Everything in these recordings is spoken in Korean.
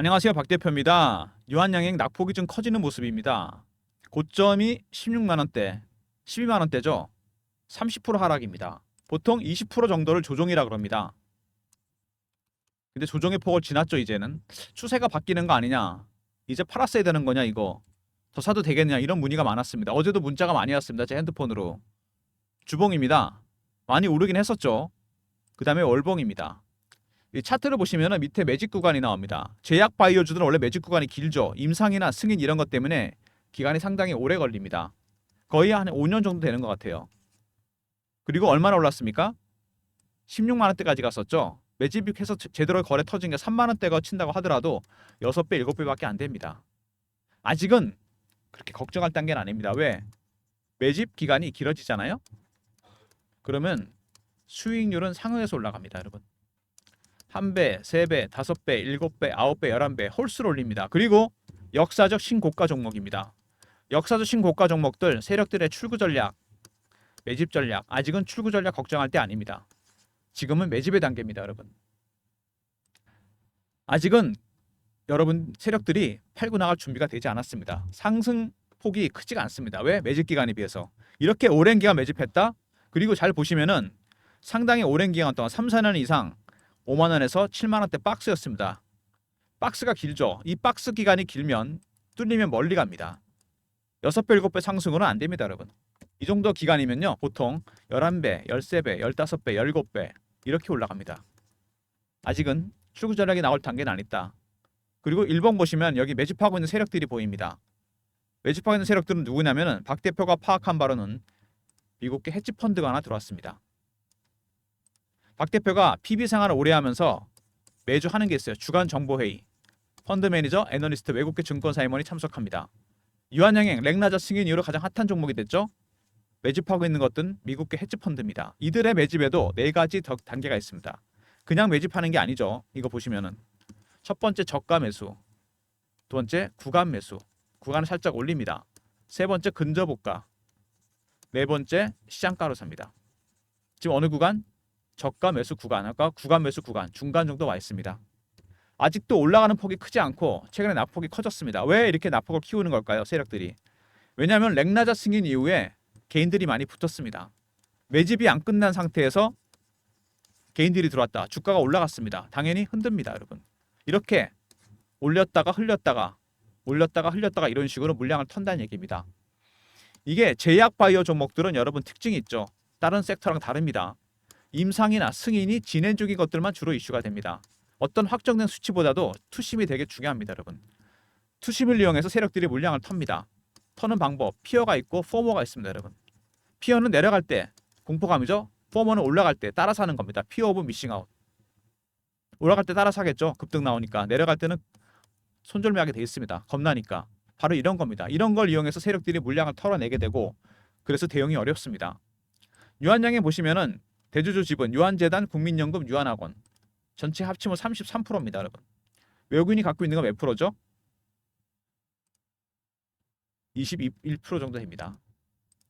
안녕하세요. 박 대표입니다. 유한양행 낙폭이 좀 커지는 모습입니다. 고점이 16만 원대, 12만 원대죠. 30% 하락입니다. 보통 20% 정도를 조정이라 그럽니다. 근데 조정의 폭을 지났죠, 이제는. 추세가 바뀌는 거 아니냐? 이제 팔았어야 되는 거냐, 이거. 더 사도 되겠냐? 이런 문의가 많았습니다. 어제도 문자가 많이 왔습니다. 제 핸드폰으로. 주봉입니다. 많이 오르긴 했었죠. 그 다음에 월봉입니다. 이 차트를 보시면 밑에 매직 구간이 나옵니다. 제약 바이오주들은 원래 매직 구간이 길죠. 임상이나 승인 이런 것 때문에 기간이 상당히 오래 걸립니다. 거의 한 5년 정도 되는 것 같아요. 그리고 얼마나 올랐습니까? 16만 원대까지 갔었죠. 매집해서 제대로 거래 터진 게 3만 원대가 친다고 하더라도 6배, 7배밖에 안 됩니다. 아직은 그렇게 걱정할 단계는 아닙니다. 왜? 매집 기간이 길어지잖아요. 그러면 수익률은 상응해서 올라갑니다, 여러분. 1배, 3배, 5배, 7배, 9배, 11배 홀수로 올립니다. 그리고 역사적 신고가 종목입니다. 역사적 신고가 종목들 세력들의 출구 전략, 매집 전략 아직은 출구 전략 걱정할 때 아닙니다. 지금은 매집의 단계입니다, 여러분. 아직은 여러분 세력들이 팔고 나갈 준비가 되지 않았습니다. 상승 폭이 크지가 않습니다. 왜? 매집 기간에 비해서. 이렇게 오랜 기간 매집했다. 그리고 잘 보시면은 상당히 오랜 기간 동안 3, 4년 이상 5만 원에서 7만 원대 박스였습니다. 박스가 길죠. 이 박스 기간이 길면 뚫리면 멀리 갑니다. 6배, 7배 상승으로는 안 됩니다, 여러분. 이 정도 기간이면요. 보통 11배, 13배, 15배, 17배 이렇게 올라갑니다. 아직은 출구 전략이 나올 단계는 아니다. 그리고 1번 보시면 여기 매집하고 있는 세력들이 보입니다. 매집하고 있는 세력들은 누구냐면은 박 대표가 파악한 바로는 미국계 헤지 펀드가 하나 들어왔습니다. 박 대표가 PB 생활을 오래 하면서 매주 하는 게 있어요. 주간 정보회의. 펀드 매니저, 애널리스트, 외국계 증권사 임원이 참석합니다. 유한양행, 렉나자 승인 이후로 가장 핫한 종목이 됐죠. 매집하고 있는 것들은 미국계 헤지펀드입니다. 이들의 매집에도 4가지 단계가 있습니다. 그냥 매집하는 게 아니죠. 이거 보시면은 첫 번째 저가 매수, 두 번째 구간 매수, 구간을 살짝 올립니다. 세 번째 근저보가, 네 번째 시장가로 삽니다. 지금 어느 구간? 저가 매수 구간, 아까 구간 매수 구간, 중간 정도 와 있습니다. 아직도 올라가는 폭이 크지 않고 최근에 낙폭이 커졌습니다. 왜 이렇게 낙폭을 키우는 걸까요? 세력들이. 왜냐하면 렉나자 승인 이후에 개인들이 많이 붙었습니다. 매집이 안 끝난 상태에서 개인들이 들어왔다. 주가가 올라갔습니다. 당연히 흔듭니다, 여러분. 이렇게 올렸다가 흘렸다가 올렸다가 흘렸다가 이런 식으로 물량을 턴다는 얘기입니다. 이게 제약 바이오 종목들은 여러분 특징이 있죠. 다른 섹터랑 다릅니다. 임상이나 승인이 진행 중인 것들만 주로 이슈가 됩니다. 어떤 확정된 수치보다도 투심이 되게 중요합니다, 여러분. 투심을 이용해서 세력들이 물량을 텁니다. 터는 방법, 피어가 있고 포머가 있습니다, 여러분. 피어는 내려갈 때 공포감이죠. 포머는 올라갈 때 따라 사는 겁니다. 피어 오브 미싱아웃. 올라갈 때 따라 사겠죠. 급등 나오니까. 내려갈 때는 손절매하게 돼 있습니다. 겁나니까. 바로 이런 겁니다. 이런 걸 이용해서 세력들이 물량을 털어내게 되고 그래서 대응이 어렵습니다. 유한양에 보시면은 대주주 지분, 유한재단, 국민연금, 유한학원 전체 합치면 33%입니다, 여러분. 외국인이 갖고 있는 건 몇 프로죠? 21% 정도 됩니다.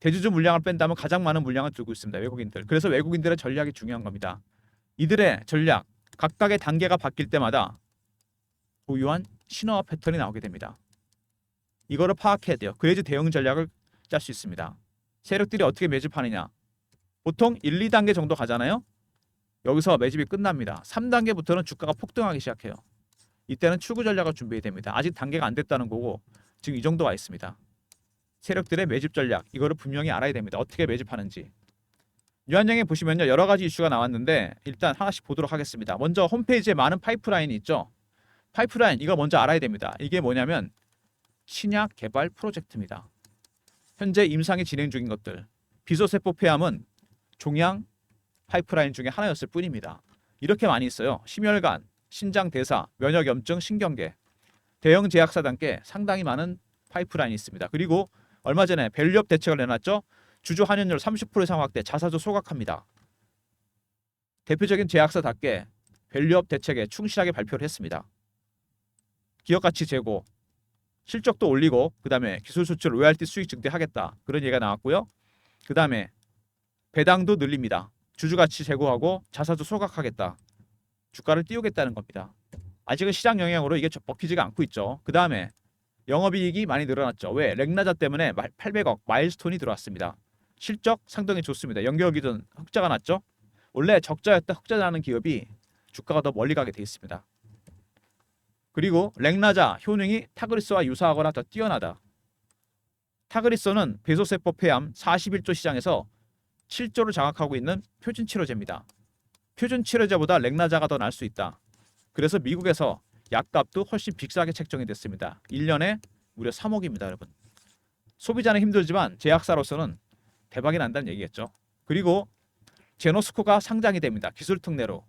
대주주 물량을 뺀다면 가장 많은 물량을 들고 있습니다. 외국인들. 그래서 외국인들의 전략이 중요한 겁니다. 이들의 전략, 각각의 단계가 바뀔 때마다 고유한 신호와 패턴이 나오게 됩니다. 이거를 파악해야 돼요. 그래야지 대응 전략을 짤 수 있습니다. 세력들이 어떻게 매집하느냐. 보통 1, 2단계 정도 가잖아요. 여기서 매집이 끝납니다. 3단계부터는 주가가 폭등하기 시작해요. 이때는 출구 전략을 준비해야 됩니다. 아직 단계가 안 됐다는 거고 지금 이 정도 와 있습니다. 세력들의 매집 전략 이거를 분명히 알아야 됩니다. 어떻게 매집하는지. 유한양에 보시면요. 여러 가지 이슈가 나왔는데 일단 하나씩 보도록 하겠습니다. 먼저 홈페이지에 많은 파이프라인이 있죠. 파이프라인 이거 먼저 알아야 됩니다. 이게 뭐냐면 신약 개발 프로젝트입니다. 현재 임상이 진행 중인 것들. 비소세포 폐암은 종양 파이프라인 중에 하나였을 뿐입니다. 이렇게 많이 있어요. 심혈관, 신장 대사, 면역염증, 신경계. 대형 제약사단께 상당히 많은 파이프라인이 있습니다. 그리고 얼마 전에 밸류업 대책을 내놨죠. 주주 환원율 30% 이상 확대, 자사주 소각합니다. 대표적인 제약사답게 밸류업 대책에 충실하게 발표를 했습니다. 기업가치 제고, 실적도 올리고 그다음에 기술 수출 로얄티 수익 증대하겠다. 그런 얘기가 나왔고요. 그다음에 배당도 늘립니다. 주주가치 제고하고 자사주 소각하겠다. 주가를 띄우겠다는 겁니다. 아직은 시장 영향으로 이게 먹히지가 않고 있죠. 그 다음에 영업이익이 많이 늘어났죠. 왜? 렉나자 때문에 800억 마일스톤이 들어왔습니다. 실적 상당히 좋습니다. 연결기준 흑자가 났죠. 원래 적자였다 흑자 나는 기업이 주가가 더 멀리 가게 돼 있습니다. 그리고 렉나자 효능이 타그리스와 유사하거나 더 뛰어나다. 타그리스는 배소세포 폐암 41조 시장에서 7조를 장악하고 있는 표준 치료제입니다. 표준 치료제보다 렉나자가 더 나을 수 있다. 그래서 미국에서 약값도 훨씬 비싸게 책정이 됐습니다. 1년에 무려 3억입니다, 여러분. 소비자는 힘들지만 제약사로서는 대박이 난다는 얘기겠죠. 그리고 제노스코가 상장이 됩니다. 기술 특례로.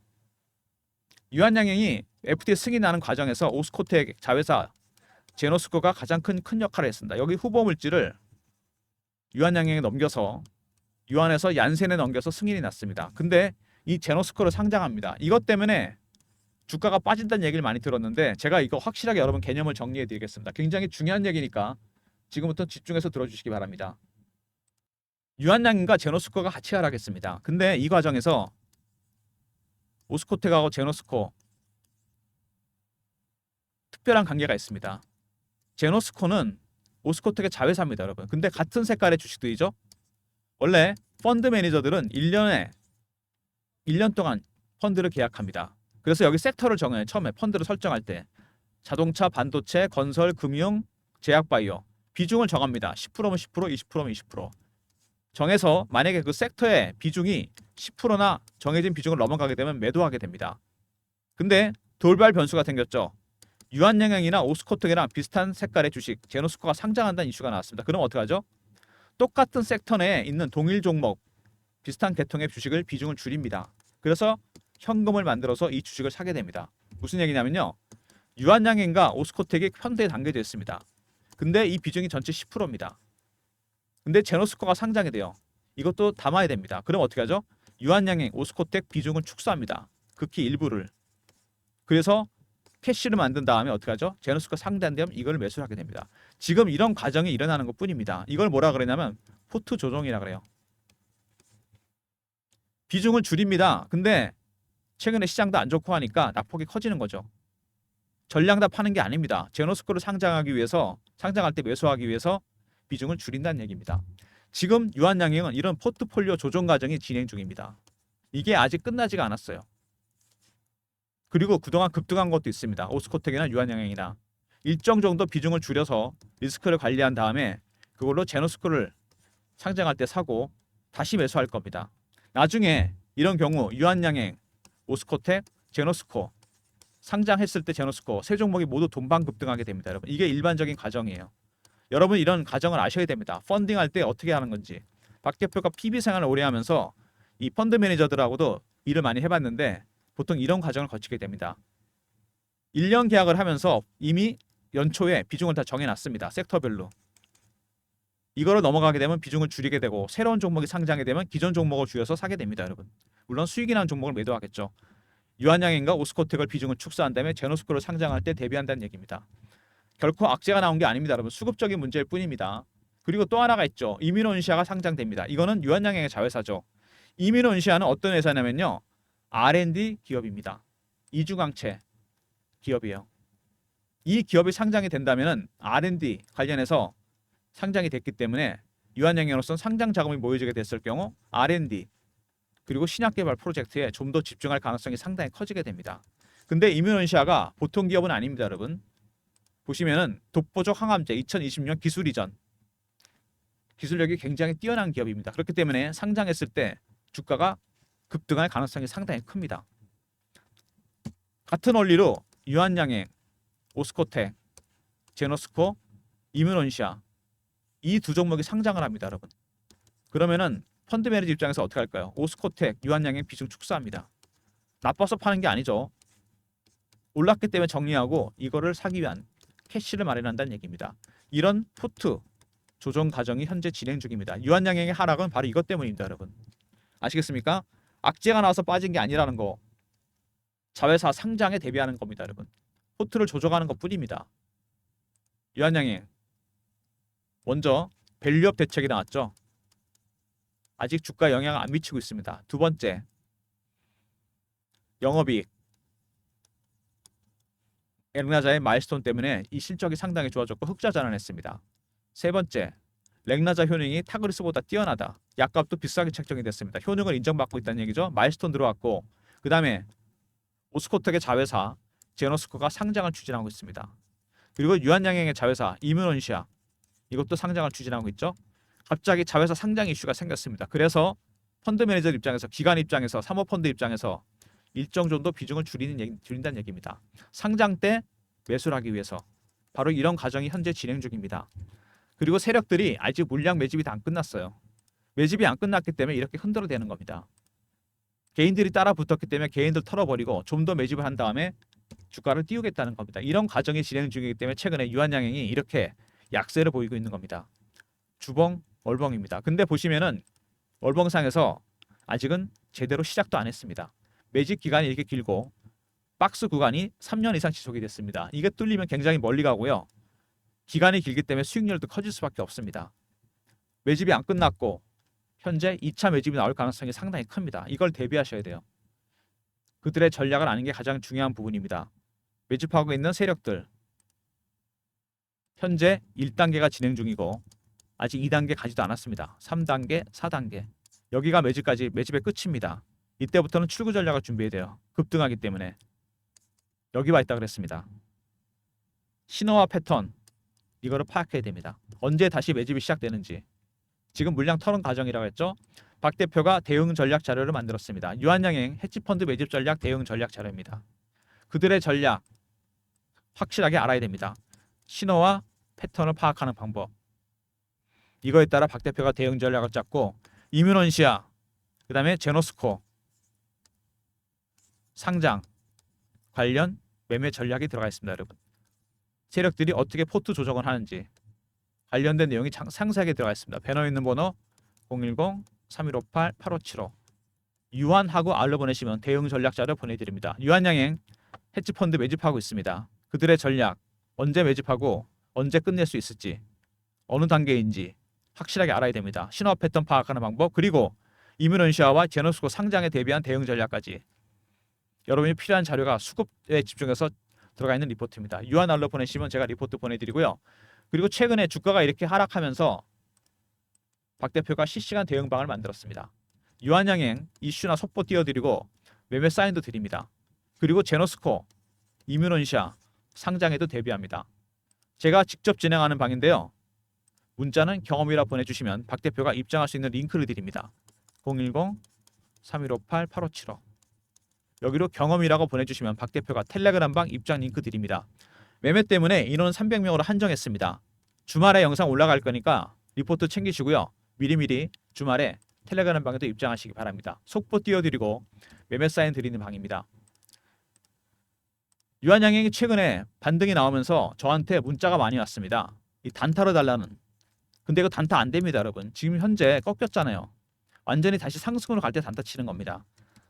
유한양행이 FDA 승인하는 과정에서 오스코텍 자회사 제노스코가 가장 큰 역할을 했습니다. 여기 후보 물질을 유한양행에 넘겨서 유한에서 얀센에 넘겨서 승인이 났습니다. 근데 이 제노스코를 상장합니다. 이것 때문에 주가가 빠진다는 얘기를 많이 들었는데 제가 이거 확실하게 여러분 개념을 정리해 드리겠습니다. 굉장히 중요한 얘기니까 지금부터 집중해서 들어주시기 바랍니다. 유한양행과 제노스코가 같이 하락했습니다. 근데 이 과정에서 오스코텍하고 제노스코 특별한 관계가 있습니다. 제노스코는 오스코텍의 자회사입니다, 여러분. 근데 같은 색깔의 주식들이죠. 원래 펀드 매니저들은 1년 동안 펀드를 계약합니다. 그래서 여기 섹터를 정해요. 처음에 펀드를 설정할 때 자동차, 반도체, 건설, 금융, 제약바이오 비중을 정합니다. 10%면 10%, 20%면 20%. 정해서 만약에 그 섹터의 비중이 10%나 정해진 비중을 넘어가게 되면 매도하게 됩니다. 근데 돌발 변수가 생겼죠. 유한양행이나 오스코텍이랑 비슷한 색깔의 주식 제노스코가 상장한다는 이슈가 나왔습니다. 그럼 어떻게 하죠? 똑같은 섹터 내에 있는 동일 종목 비슷한 계통의 주식을 비중을 줄입니다. 그래서 현금을 만들어서 이 주식을 사게 됩니다. 무슨 얘기냐면요. 유한양행과 오스코텍이 펀드에 담겨져 있습니다. 근데 이 비중이 전체 10%입니다. 근데 제노스코가 상장이 돼요. 이것도 담아야 됩니다. 그럼 어떻게 하죠? 유한양행, 오스코텍 비중을 축소합니다. 극히 일부를. 그래서 캐시를 만든 다음에 어떻게 하죠? 제노스코가 상장되면 이걸 매수를 하게 됩니다. 지금 이런 과정이 일어나는 것 뿐입니다. 이걸 뭐라 그러냐면 포트 조정이라 그래요. 비중을 줄입니다. 근데 최근에 시장도 안 좋고 하니까 낙폭이 커지는 거죠. 전량 다 파는 게 아닙니다. 제노스코를 상장하기 위해서 상장할 때 매수하기 위해서 비중을 줄인다는 얘기입니다. 지금 유한양행은 이런 포트폴리오 조정 과정이 진행 중입니다. 이게 아직 끝나지가 않았어요. 그리고 그동안 급등한 것도 있습니다. 오스코텍이나 유한양행이나 일정 정도 비중을 줄여서 리스크를 관리한 다음에 그걸로 제노스코를 상장할 때 사고 다시 매수할 겁니다. 나중에 이런 경우 유한양행, 오스코텍, 제노스코 상장했을 때 제노스코 세 종목이 모두 동반 급등하게 됩니다. 여러분 이게 일반적인 과정이에요. 여러분 이런 과정을 아셔야 됩니다. 펀딩할 때 어떻게 하는 건지. 박 대표가 PB 생활을 오래 하면서 이 펀드 매니저들하고도 일을 많이 해봤는데 보통 이런 과정을 거치게 됩니다. 1년 계약을 하면서 이미 연초에 비중을 다 정해놨습니다. 섹터별로. 이거로 넘어가게 되면 비중을 줄이게 되고 새로운 종목이 상장이 되면 기존 종목을 줄여서 사게 됩니다. 여러분. 물론 수익이 나는 종목을 매도하겠죠. 유한양행과 오스코텍을 비중을 축소한 다음에 제노스코를 상장할 때 대비한다는 얘기입니다. 결코 악재가 나온 게 아닙니다. 여러분. 수급적인 문제일 뿐입니다. 그리고 또 하나가 있죠. 이뮤노은시아가 상장됩니다. 이거는 유한양행의 자회사죠. 이뮤노은시아는 어떤 회사냐면요. R&D 기업입니다. 이중항체 기업이에요. 이 기업이 상장이 된다면 R&D 관련해서 상장이 됐기 때문에 유한양행으로서는 상장 자금이 모여지게 됐을 경우 R&D 그리고 신약 개발 프로젝트에 좀 더 집중할 가능성이 상당히 커지게 됩니다. 근데 이뮤노은시아가 보통 기업은 아닙니다, 여러분. 보시면은 독보적 항암제 2020년 기술 이전 기술력이 굉장히 뛰어난 기업입니다. 그렇기 때문에 상장했을 때 주가가 급등할 가능성이 상당히 큽니다. 같은 원리로 유한양행, 오스코텍, 제노스코, 이뮤노은시아 이 두 종목이 상장을 합니다, 여러분. 그러면은 펀드 매니저 입장에서 어떻게 할까요? 오스코텍, 유한양행 비중 축소합니다. 나빠서 파는 게 아니죠. 올랐기 때문에 정리하고 이거를 사기 위한 캐시를 마련한다는 얘기입니다. 이런 포트 조정 과정이 현재 진행 중입니다. 유한양행의 하락은 바로 이것 때문입니다, 여러분. 아시겠습니까? 악재가 나와서 빠진 게 아니라는 거. 자회사 상장에 대비하는 겁니다, 여러분. 포트를 조정하는 것 뿐입니다. 유한양행 먼저 밸류업 대책이 나왔죠. 아직 주가 영향을 안 미치고 있습니다. 두 번째 영업이익 렉나자의 마일스톤 때문에 이 실적이 상당히 좋아졌고 흑자 전환했습니다. 세 번째, 렉나자 효능이 타그리스보다 뛰어나다. 약값도 비싸게 책정이 됐습니다. 효능을 인정받고 있다는 얘기죠. 마일스톤 들어왔고 그 다음에 오스코텍의 자회사 제너스코가 상장을 추진하고 있습니다. 그리고 유한양행의 자회사 이뮤논시아 이것도 상장을 추진하고 있죠. 갑자기 자회사 상장 이슈가 생겼습니다. 그래서 펀드 매니저 입장에서 기관 입장에서 사모펀드 입장에서 일정 정도 비중을 줄인다는 얘기입니다. 상장 때 매수를 하기 위해서 바로 이런 과정이 현재 진행 중입니다. 그리고 세력들이 아직 물량 매집이 다 안 끝났어요. 매집이 안 끝났기 때문에 이렇게 흔들어대는 겁니다. 개인들이 따라 붙었기 때문에 개인들 털어버리고 좀 더 매집을 한 다음에 주가를 띄우겠다는 겁니다. 이런 과정이 진행 중이기 때문에 최근에 유한양행이 이렇게 약세를 보이고 있는 겁니다. 주봉, 월봉입니다. 근데 보시면은 월봉상에서 아직은 제대로 시작도 안 했습니다. 매집 기간이 이렇게 길고 박스 구간이 3년 이상 지속이 됐습니다. 이게 뚫리면 굉장히 멀리 가고요. 기간이 길기 때문에 수익률도 커질 수밖에 없습니다. 매집이 안 끝났고 현재 2차 매집이 나올 가능성이 상당히 큽니다. 이걸 대비하셔야 돼요. 그들의 전략을 아는 게 가장 중요한 부분입니다. 매집하고 있는 세력들 현재 1단계가 진행 중이고 아직 2단계 가지도 않았습니다. 3단계, 4단계 여기가 매집의 끝입니다. 이때부터는 출구 전략을 준비해야 돼요. 급등하기 때문에 여기 와 있다 그랬습니다. 신호와 패턴 이거를 파악해야 됩니다. 언제 다시 매집이 시작되는지 지금 물량 털은 과정이라고 했죠. 박 대표가 대응 전략 자료를 만들었습니다. 유한양행 헤지펀드 매집 전략 대응 전략 자료입니다. 그들의 전략 확실하게 알아야 됩니다. 신호와 패턴을 파악하는 방법 이거에 따라 박 대표가 대응 전략을 짰고 이뮤논시아 그 다음에 제노스코 상장 관련 매매 전략이 들어가 있습니다. 여러분 세력들이 어떻게 포트 조정을 하는지 관련된 내용이 상세하게 들어가 있습니다. 배너에 있는 번호 010-3158-8575 유한하고 알로 보내시면 대응 전략 자료 보내드립니다. 유한양행 헤지펀드 매집하고 있습니다. 그들의 전략 언제 매집하고 언제 끝낼 수 있을지 어느 단계인지 확실하게 알아야 됩니다. 신호 패턴 파악하는 방법 그리고 이뮤논시아와 제노스코 상장에 대비한 대응 전략까지 여러분이 필요한 자료가 수급에 집중해서 들어가 있는 리포트입니다. 유한알로 보내시면 제가 리포트 보내드리고요. 그리고 최근에 주가가 이렇게 하락하면서 박 대표가 실시간 대응방을 만들었습니다. 유한양행 이슈나 속보 띄워드리고 매매 사인도 드립니다. 그리고 제노스코, 이뮤논시아 상장에도 대비합니다. 제가 직접 진행하는 방인데요. 문자는 경험이라 보내주시면 박 대표가 입장할 수 있는 링크를 드립니다. 010-3158-8575 여기로 경험이라고 보내주시면 박 대표가 텔레그램방 입장 링크 드립니다. 매매 때문에 인원 300명으로 한정했습니다. 주말에 영상 올라갈 거니까 리포트 챙기시고요. 미리미리 주말에 텔레그램 방에도 입장하시기 바랍니다. 속보 띄워드리고 매매 사인 드리는 방입니다. 유한양행이 최근에 반등이 나오면서 저한테 문자가 많이 왔습니다. 이 단타로 달라는. 근데 이거 단타 안 됩니다, 여러분. 지금 현재 꺾였잖아요. 완전히 다시 상승으로 갈 때 단타 치는 겁니다.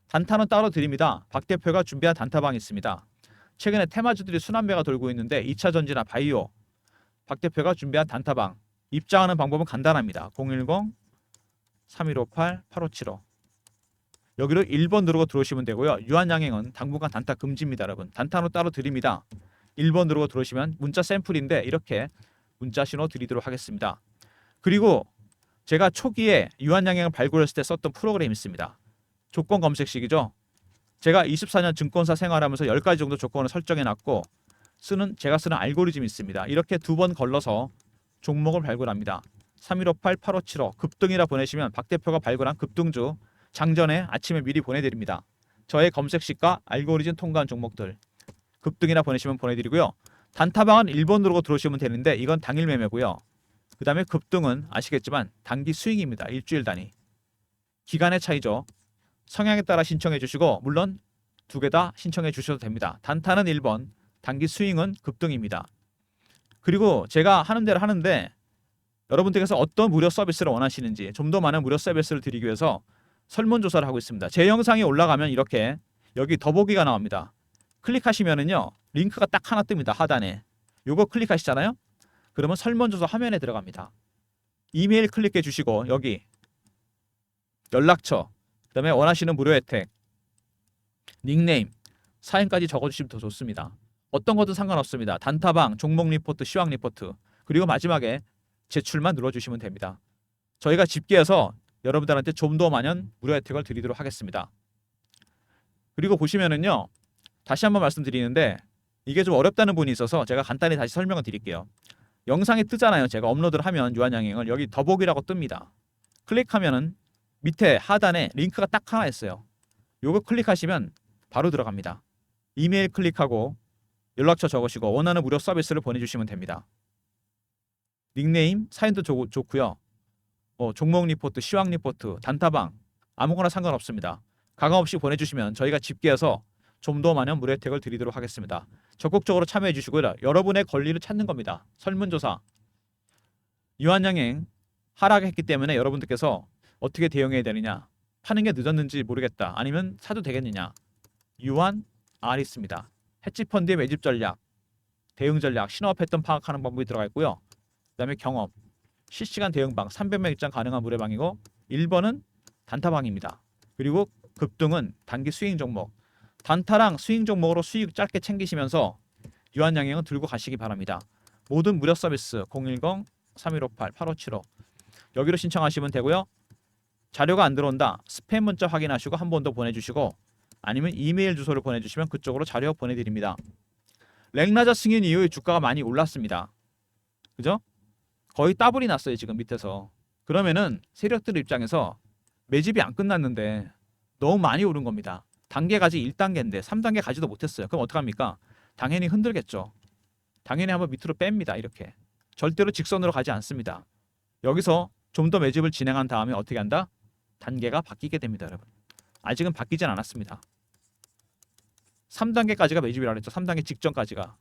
단타는 따로 드립니다. 박 대표가 준비한 단타방이 있습니다. 최근에 테마주들이 순환매가 돌고 있는데 2차 전지나 바이오 박 대표가 준비한 단타방 입장하는 방법은 간단합니다. 010-3158-8575 여기로 1번 누르고 들어오시면 되고요. 유한양행은 당분간 단타 금지입니다. 여러분. 단타로 따로 드립니다. 1번 누르고 들어오시면 문자 샘플인데 이렇게 문자 신호 드리도록 하겠습니다. 그리고 제가 초기에 유한양행을 발굴했을 때 썼던 프로그램이 있습니다. 조건 검색식이죠. 제가 24년 증권사 생활하면서 10가지 정도 조건을 설정해놨고 제가 쓰는 알고리즘이 있습니다. 이렇게 2번 걸러서 종목을 발굴합니다. 3158-8575 급등이라 보내시면 박 대표가 발굴한 급등주 장전에 아침에 미리 보내드립니다. 저의 검색식과 알고리즘 통과한 종목들 급등이라 보내시면 보내드리고요. 단타방은 1번 누르고 들어오시면 되는데 이건 당일 매매고요. 그 다음에 급등은 아시겠지만 단기 수익입니다. 일주일 단위. 기간의 차이죠. 성향에 따라 신청해 주시고 물론 2개 다 신청해 주셔도 됩니다. 단타는 1번, 단기 스윙은 급등입니다. 그리고 제가 하는 대로 하는데 여러분들께서 어떤 무료 서비스를 원하시는지 좀 더 많은 무료 서비스를 드리기 위해서 설문조사를 하고 있습니다. 제 영상이 올라가면 이렇게 여기 더보기가 나옵니다. 클릭하시면은요 링크가 딱 하나 뜹니다. 하단에 요거 클릭하시잖아요. 그러면 설문조사 화면에 들어갑니다. 이메일 클릭해 주시고 여기 연락처 그 다음에 원하시는 무료 혜택 닉네임 사연까지 적어주시면 더 좋습니다. 어떤 것도 상관없습니다. 단타방, 종목 리포트, 시황 리포트, 그리고 마지막에 제출만 눌러주시면 됩니다. 저희가 집계해서 여러분들한테 좀 더 많은 무료 혜택을 드리도록 하겠습니다. 그리고 보시면은요, 다시 한번 말씀드리는데 이게 좀 어렵다는 분이 있어서 제가 간단히 다시 설명을 드릴게요. 영상이 뜨잖아요. 제가 업로드를 하면 유한양행을 여기 더보기라고 뜹니다. 클릭하면은 밑에 하단에 링크가 딱 하나 있어요. 요거 클릭하시면 바로 들어갑니다. 이메일 클릭하고 연락처 적으시고 원하는 무료 서비스를 보내주시면 됩니다. 닉네임, 사연도 좋고요. 종목 리포트, 시황 리포트, 단타방 아무거나 상관없습니다. 가감 없이 보내주시면 저희가 집계해서 좀 더 많은 무료 혜택을 드리도록 하겠습니다. 적극적으로 참여해 주시고요. 여러분의 권리를 찾는 겁니다. 설문조사. 유한양행 하락했기 때문에 여러분들께서 어떻게 대응해야 되느냐, 파는 게 늦었는지 모르겠다, 아니면 사도 되겠느냐. 유한 R 있습니다. 헤지펀드의 매집 전략, 대응 전략, 신호 패턴 파악하는 방법이 들어가 있고요. 그다음에 경험, 실시간 대응방 300명 입장 가능한 무료방이고 1번은 단타방입니다. 그리고 급등은 단기 스윙 종목, 단타랑 스윙 종목으로 수익 짧게 챙기시면서 유한양행은 들고 가시기 바랍니다. 모든 무료 서비스 010-3158-8575 여기로 신청하시면 되고요. 자료가 안 들어온다, 스팸 문자 확인하시고 한 번 더 보내주시고 아니면 이메일 주소를 보내주시면 그쪽으로 자료 보내드립니다. 랭라자 승인 이후에 주가가 많이 올랐습니다. 그죠? 거의 따블이 났어요 지금 밑에서. 그러면은 세력들 입장에서 매집이 안 끝났는데 너무 많이 오른 겁니다. 단계까지 1단계인데 3단계 가지도 못했어요. 그럼 어떡합니까? 당연히 흔들겠죠. 당연히 한번 밑으로 뺍니다. 이렇게 절대로 직선으로 가지 않습니다. 여기서 좀 더 매집을 진행한 다음에 어떻게 한다? 단계가 바뀌게 됩니다. 여러분, 아직은 바뀌진 않았습니다. 3단계까지가 매집이라고 했죠. 3단계 직전까지가.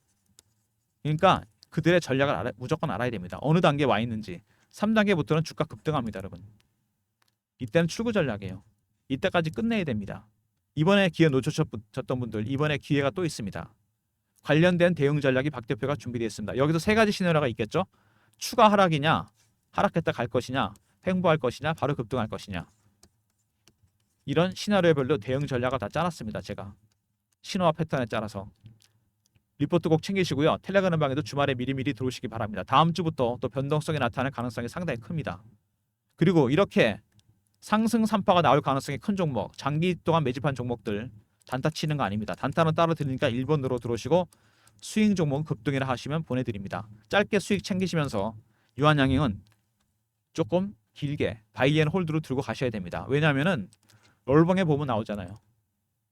그러니까 그들의 전략을 무조건 알아야 됩니다. 어느 단계에 와 있는지. 3단계부터는 주가 급등합니다. 여러분, 이때는 출구 전략이에요. 이때까지 끝내야 됩니다. 이번에 기회 놓쳤던 분들, 이번에 기회가 또 있습니다. 관련된 대응 전략이 박 대표가 준비되어 있습니다. 여기서 세 가지 시나리오가 있겠죠. 추가 하락이냐, 하락했다 갈 것이냐, 횡보할 것이냐, 바로 급등할 것이냐. 이런 시나리오별로 대응 전략을 다 짜놨습니다. 제가 신호와 패턴에 따라서. 리포트 꼭 챙기시고요. 텔레그램 방에도 주말에 미리미리 들어오시기 바랍니다. 다음 주부터 또 변동성이 나타날 가능성이 상당히 큽니다. 그리고 이렇게 상승 3파가 나올 가능성이 큰 종목, 장기 동안 매집한 종목들 단타 치는 거 아닙니다. 단타는 따로 드리니까 1번으로 들어오시고 스윙 종목은 급등이라 하시면 보내드립니다. 짧게 수익 챙기시면서 유한양행은 조금 길게 바이 앤 홀드로 들고 가셔야 됩니다. 왜냐하면은 롤봉에 보면 나오잖아요.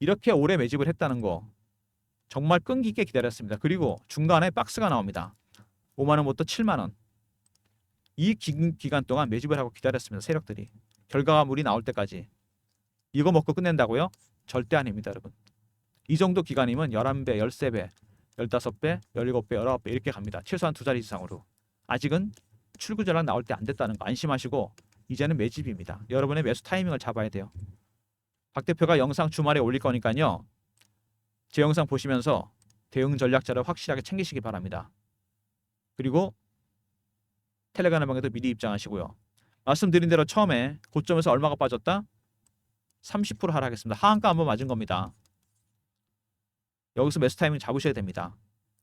이렇게 오래 매집을 했다는 거 정말 끈기 있게 기다렸습니다. 그리고 중간에 박스가 나옵니다. 5만 원부터 7만 원. 이 기간 동안 매집을 하고 기다렸습니다. 세력들이. 결과물이 나올 때까지. 이거 먹고 끝낸다고요? 절대 아닙니다. 여러분, 이 정도 기간이면 11배, 13배, 15배, 17배, 19배 이렇게 갑니다. 최소한 2자리 이상으로. 아직은 출구 전략 나올 때 안 됐다는 거 안심하시고 이제는 매집입니다. 여러분의 매수 타이밍을 잡아야 돼요. 박 대표가 영상 주말에 올릴 거니까요. 제 영상 보시면서 대응 전략자를 확실하게 챙기시기 바랍니다. 그리고 텔레그램 방에도 미리 입장하시고요. 말씀드린 대로 처음에 고점에서 얼마가 빠졌다? 30% 하락했습니다. 하한가 한번 맞은 겁니다. 여기서 매수 타이밍 잡으셔야 됩니다.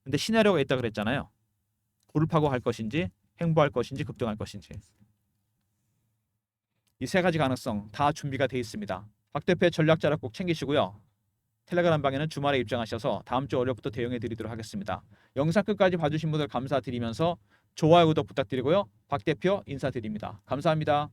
근데 시나리오가 있다 그랬잖아요. 고르파고 할 것인지, 횡보할 것인지, 급등할 것인지. 이 세 가지 가능성 다 준비가 되어 있습니다. 박 대표의 전략자를 꼭 챙기시고요. 텔레그램 방에는 주말에 입장하셔서 다음 주 월요일부터 대응해 드리도록 하겠습니다. 영상 끝까지 봐주신 분들 감사드리면서 좋아요, 구독 부탁드리고요. 박 대표 인사드립니다. 감사합니다.